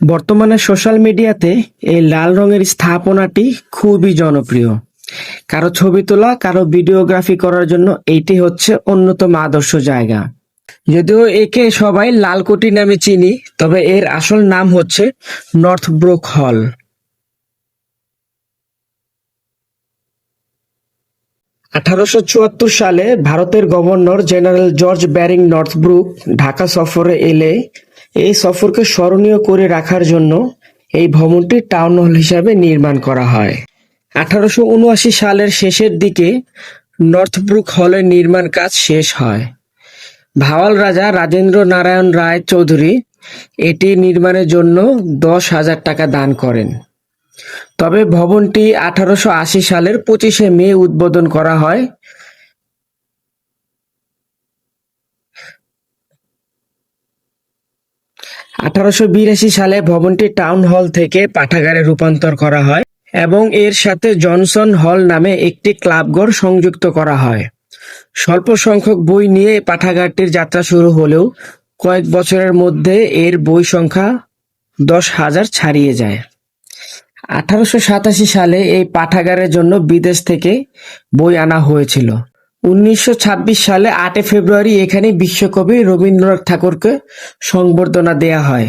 বর্তমানে সোশ্যাল মিডিয়াতে এই লাল রঙের স্থাপনাটি খুবই জনপ্রিয়। কারো ছবি তোলা, কারো ভিডিওগ্রাফি করার জন্য এইটি হচ্ছে অন্যতম আদর্শ জায়গা। যদিও একে সবাই লালকুঠি নামে চিনি, তবে এর আসল নাম হচ্ছে নর্থব্রুক হল। 1874 সালে ভারতের governor general George bearing Northbrook Dhaka সফরে এলে এই সফরকে স্মরণীয় করে রাখার জন্য এই ভবনটি টাউন হল হিসাবে নির্মাণ করা হয়। 1879 সালের শেষের দিকে নর্থব্রুক হলের নির্মাণ কাজ শেষ হয়। ভাওয়াল রাজা রাজেন্দ্র নারায়ণ রায় চৌধুরী এটি নির্মাণের জন্য 10,000 টাকা দান করেন। তবে ভবনটি 1880 সালের 25শে মে উদ্বোধন করা হয়। 1882 সালে ভবনটি টাউন হল থেকে পাঠাগারে রূপান্তর করা হয় এবং এর সাথে জনসন হল নামে একটি ক্লাবঘর সংযুক্ত করা হয়। স্বল্প সংখ্যক বই নিয়ে পাঠাগারটির যাত্রা শুরু হলেও কয়েক বছরের মধ্যে এর বই সংখ্যা 10,000 ছাড়িয়ে যায়। 1887 সালে এই পাঠাগারের জন্য বিদেশ থেকে বই আনা হয়েছিল। 1926 সালে 8 ফেব্রুয়ারি এখানে বিশ্বকবি রবীন্দ্রনাথ ঠাকুরকে সংবর্ধনা দেয়া হয়।